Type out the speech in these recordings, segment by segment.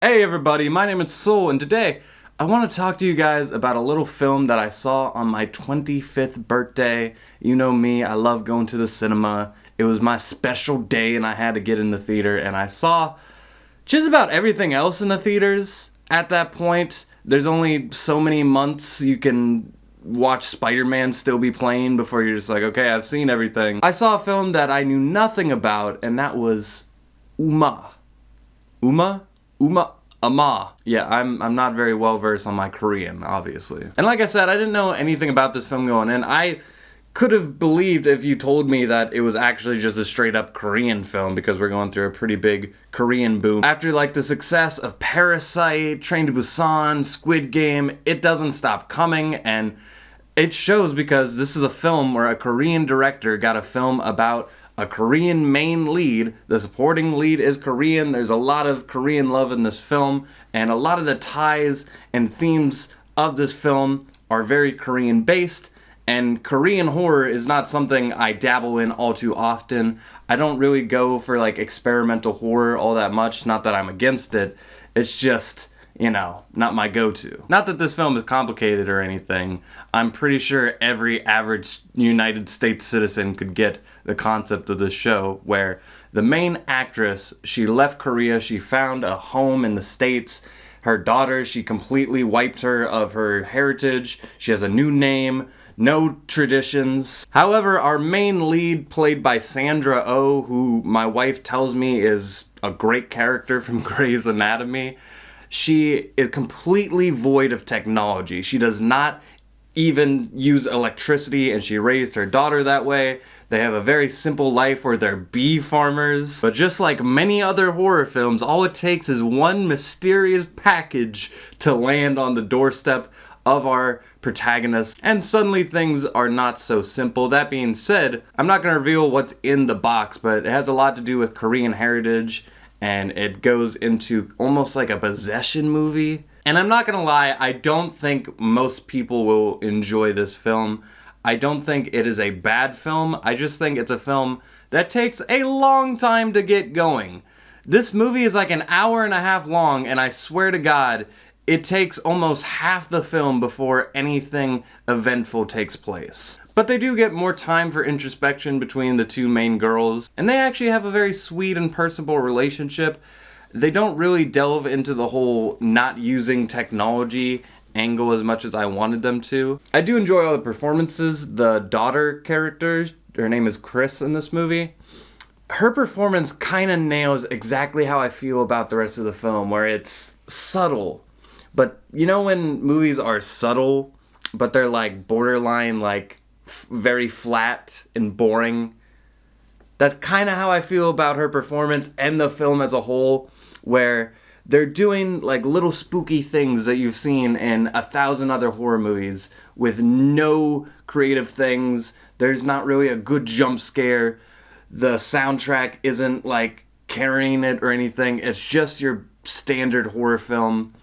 Hey everybody, my name is Soul, and today I want to talk to you guys about a little film that I saw on my 25th birthday. You know me, I love going to the cinema. It was my special day and I had to get in the theater, and I saw just about everything else in the theaters at that point. There's only so many months you can watch Spider-Man still be playing before you're just like, okay, I've seen everything. I saw a film that I knew nothing about, and that was Umma. Umma? Umma. Yeah, I'm not very well versed on my Korean, obviously. And like I said, I didn't know anything about this film going in. I could have believed if you told me that it was actually just a straight up Korean film, because we're going through a pretty big Korean boom. After like the success of Parasite, Train to Busan, Squid Game, it doesn't stop coming, and it shows because this is a film where a Korean director got a film about a Korean main lead. The supporting lead is Korean. There's a lot of Korean love in this film, and a lot of the ties and themes of this film are very Korean based. And Korean horror is not something I dabble in all too often. I don't really go for like experimental horror all that much. Not that I'm against it. It's just, you know, not my go-to. Not that this film is complicated or anything. I'm pretty sure every average United States citizen could get the concept of this show, where the main actress, she left Korea, she found a home in the States. Her daughter, she completely wiped her of her heritage. She has a new name, no traditions. However, our main lead, played by Sandra Oh, who my wife tells me is a great character from Grey's Anatomy, she is completely void of technology. She does not even use electricity, and she raised her daughter that way. They have a very simple life where they're bee farmers. But just like many other horror films, all it takes is one mysterious package to land on the doorstep of our protagonist, and suddenly things are not so simple. That being said, I'm not going to reveal what's in the box, but it has a lot to do with Korean heritage, and it goes into almost like a possession movie. And I'm not gonna lie, I don't think most people will enjoy this film. I don't think it is a bad film. I just think it's a film that takes a long time to get going. This movie is like an hour and a half long, and I swear to God, it takes almost half the film before anything eventful takes place. But they do get more time for introspection between the two main girls, and they actually have a very sweet and personable relationship. They don't really delve into the whole not using technology angle as much as I wanted them to. I do enjoy all the performances. The daughter character, her name is Chris in this movie, her performance kind of nails exactly how I feel about the rest of the film, where it's subtle. But you know when movies are subtle, but they're like borderline like very flat and boring? That's kind of how I feel about her performance and the film as a whole, where they're doing like little spooky things that you've seen in 1,000 other horror movies with no creative things. There's not really a good jump scare. The soundtrack isn't like carrying it or anything. It's just your standard horror film.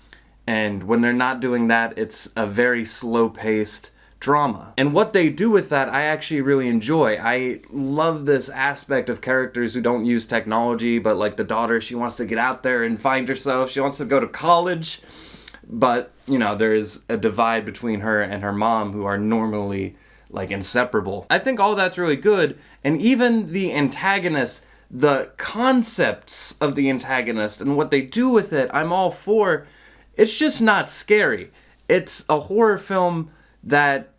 And when they're not doing that, it's a very slow-paced drama. And what they do with that, I actually really enjoy. I love this aspect of characters who don't use technology, but like the daughter, she wants to get out there and find herself. She wants to go to college, but, you know, there is a divide between her and her mom, who are normally like inseparable. I think all that's really good, and even the antagonist, the concepts of the antagonist and what they do with it, I'm all for. It's just not scary. It's a horror film that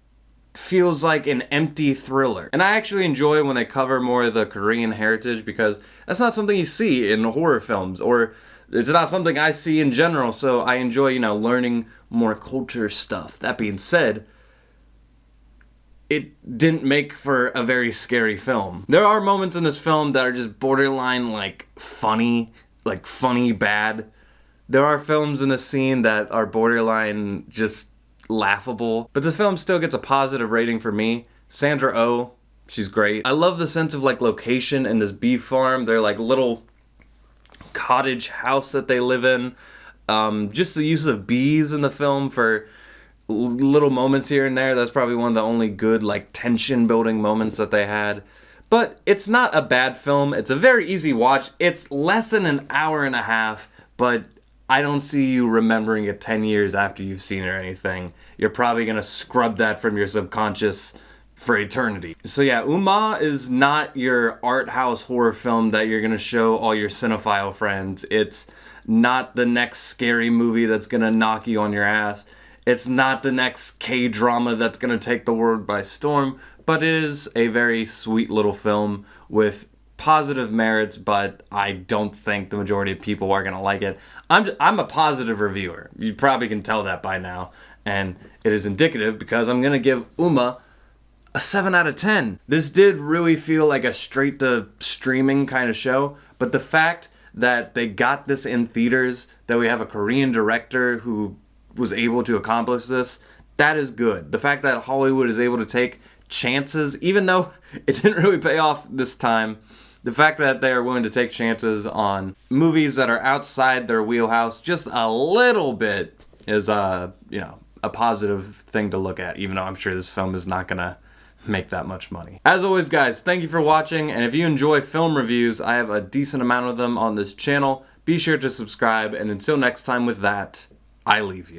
feels like an empty thriller. And I actually enjoy when they cover more of the Korean heritage, because that's not something you see in horror films, or it's not something I see in general, so I enjoy, you know, learning more culture stuff. That being said, it didn't make for a very scary film. There are moments in this film that are just borderline like funny bad. There are films in the scene that are borderline just laughable, but this film still gets a positive rating for me. Sandra Oh, she's great. I love the sense of like location in this bee farm. They're like little cottage house that they live in. Just the use of bees in the film for little moments here and there. That's probably one of the only good like tension building moments that they had. But it's not a bad film. It's a very easy watch. It's less than an hour and a half, but I don't see you remembering it 10 years after you've seen it or anything. You're probably going to scrub that from your subconscious for eternity. So yeah, Umma is not your art house horror film that you're going to show all your cinephile friends. It's not the next scary movie that's going to knock you on your ass. It's not the next K-drama that's going to take the world by storm, but it is a very sweet little film with positive merits, but I don't think the majority of people are going to like it. I'm a positive reviewer. You probably can tell that by now, and it is indicative because I'm going to give Umma a 7 out of 10. This did really feel like a straight to streaming kind of show, but the fact that they got this in theaters, that we have a Korean director who was able to accomplish this, that is good. The fact that Hollywood is able to take chances, even though it didn't really pay off this time, the fact that they are willing to take chances on movies that are outside their wheelhouse just a little bit is a positive thing to look at, even though I'm sure this film is not gonna make that much money. As always, guys, thank you for watching, and if you enjoy film reviews, I have a decent amount of them on this channel. Be sure to subscribe, and until next time with that, I leave you.